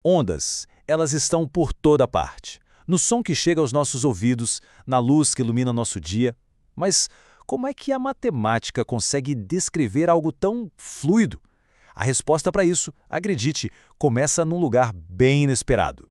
Ondas, elas estão por toda parte. No som que chega aos nossos ouvidos, na luz que ilumina nosso dia. Mas como é que a matemática consegue descrever algo tão fluido? A resposta para isso, acredite, começa num lugar bem inesperado.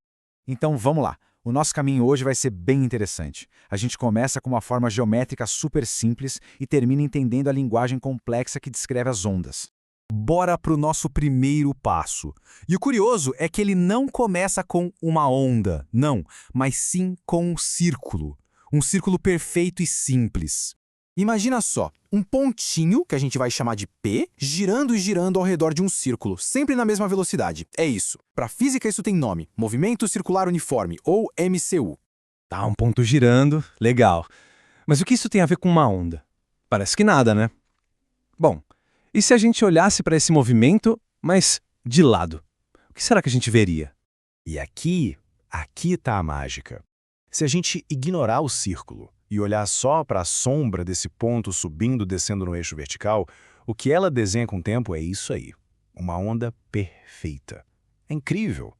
Então vamos lá. O nosso caminho hoje vai ser bem interessante. A gente começa com uma forma geométrica super simples e termina entendendo a linguagem complexa que descreve as ondas. Bora para o nosso primeiro passo. E o curioso é que ele não começa com uma onda, não, mas sim com um círculo. Um círculo perfeito e simples. Imagina só, um pontinho, que a gente vai chamar de P, girando e girando ao redor de um círculo, sempre na mesma velocidade. É isso. Para física isso tem nome, Movimento Circular Uniforme, ou MCU. Tá, um ponto girando, legal. Mas o que isso tem a ver com uma onda? Parece que nada, né? Bom, e se a gente olhasse para esse movimento, mas de lado? O que será que a gente veria? E aqui está a mágica. Se a gente ignorar o círculo e olhar só para a sombra desse ponto subindo e descendo no eixo vertical, o que ela desenha com o tempo é isso aí. Uma onda perfeita. É incrível.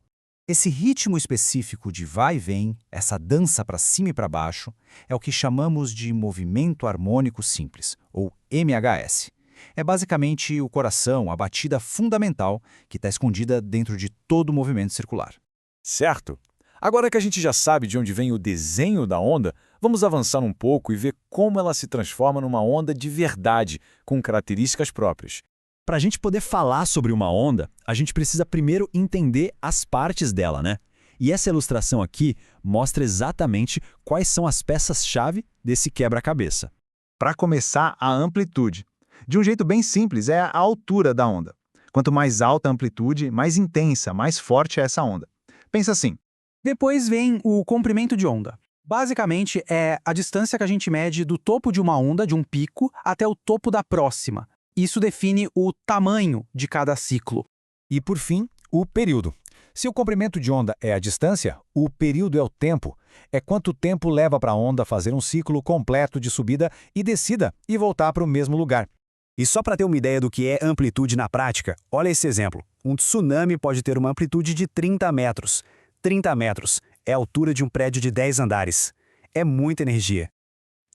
Esse ritmo específico de vai e vem, essa dança para cima e para baixo, é o que chamamos de movimento harmônico simples, ou MHS. É basicamente o coração, a batida fundamental que está escondida dentro de todo o movimento circular. Certo? Agora que a gente já sabe de onde vem o desenho da onda, vamos avançar um pouco e ver como ela se transforma numa onda de verdade, com características próprias. Para a gente poder falar sobre uma onda, a gente precisa primeiro entender as partes dela, né? E essa ilustração aqui mostra exatamente quais são as peças-chave desse quebra-cabeça. Para começar, a amplitude. De um jeito bem simples, é a altura da onda. Quanto mais alta a amplitude, mais intensa, mais forte é essa onda. Pensa assim. Depois vem o comprimento de onda. Basicamente, é a distância que a gente mede do topo de uma onda, de um pico, até o topo da próxima. Isso define o tamanho de cada ciclo. E, por fim, o período. Se o comprimento de onda é a distância, o período é o tempo. É quanto tempo leva para a onda fazer um ciclo completo de subida e descida e voltar para o mesmo lugar. E só para ter uma ideia do que é amplitude na prática, olha esse exemplo. Um tsunami pode ter uma amplitude de 30 metros. 30 metros é a altura de um prédio de 10 andares. É muita energia.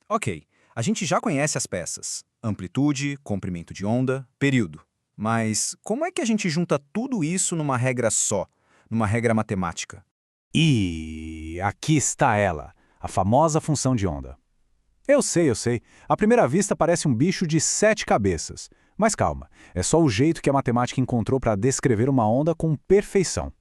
Ok, a gente já conhece as peças. Amplitude, comprimento de onda, período. Mas como é que a gente junta tudo isso numa regra só, numa regra matemática? E aqui está ela, a famosa função de onda. Eu sei. À primeira vista parece um bicho de 7 cabeças. Mas calma, é só o jeito que a matemática encontrou para descrever uma onda com perfeição.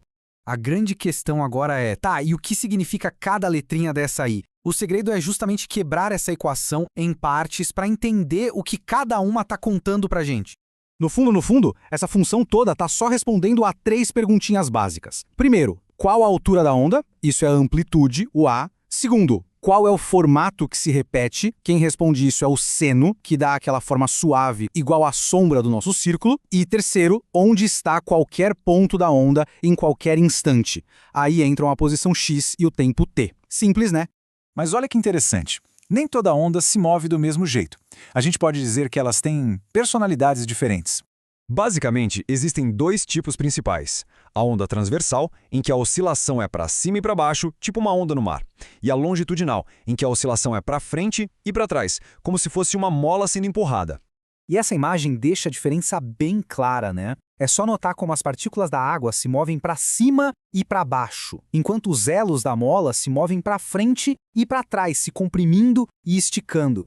A grande questão agora é, e o que significa cada letrinha dessa aí? O segredo é justamente quebrar essa equação em partes para entender o que cada uma está contando pra gente. No fundo, essa função toda está só respondendo a 3 perguntinhas básicas. Primeiro, qual a altura da onda? Isso é a amplitude, o A. Segundo, qual é o formato que se repete? Quem responde isso é o seno, que dá aquela forma suave, igual à sombra do nosso círculo. E terceiro, onde está qualquer ponto da onda em qualquer instante. Aí entram a posição x e o tempo t. Simples, né? Mas olha que interessante. Nem toda onda se move do mesmo jeito. A gente pode dizer que elas têm personalidades diferentes. Basicamente, existem 2 tipos principais. A onda transversal, em que a oscilação é para cima e para baixo, tipo uma onda no mar. E a longitudinal, em que a oscilação é para frente e para trás, como se fosse uma mola sendo empurrada. E essa imagem deixa a diferença bem clara, né? É só notar como as partículas da água se movem para cima e para baixo, enquanto os elos da mola se movem para frente e para trás, se comprimindo e esticando.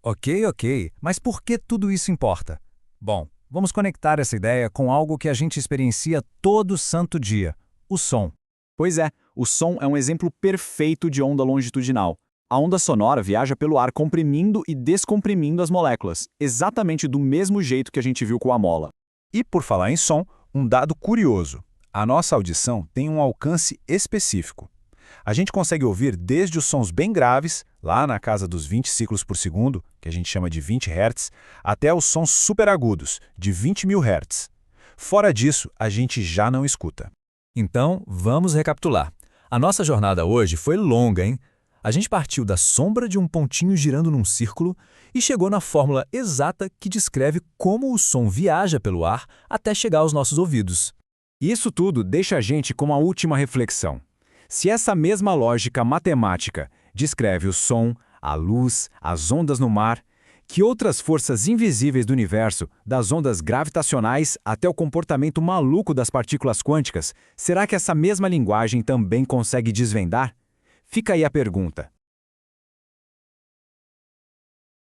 Ok, mas por que tudo isso importa? Bom, vamos conectar essa ideia com algo que a gente experiencia todo santo dia, o som. Pois é, o som é um exemplo perfeito de onda longitudinal. A onda sonora viaja pelo ar comprimindo e descomprimindo as moléculas, exatamente do mesmo jeito que a gente viu com a mola. E por falar em som, um dado curioso. A nossa audição tem um alcance específico. A gente consegue ouvir desde os sons bem graves, lá na casa dos 20 ciclos por segundo, que a gente chama de 20 Hz, até os sons superagudos, de 20.000 Hz. Fora disso, a gente já não escuta. Então, vamos recapitular. A nossa jornada hoje foi longa, hein? A gente partiu da sombra de um pontinho girando num círculo e chegou na fórmula exata que descreve como o som viaja pelo ar até chegar aos nossos ouvidos. E isso tudo deixa a gente com uma última reflexão. Se essa mesma lógica matemática descreve o som, a luz, as ondas no mar, que outras forças invisíveis do universo, das ondas gravitacionais até o comportamento maluco das partículas quânticas, será que essa mesma linguagem também consegue desvendar? Fica aí a pergunta.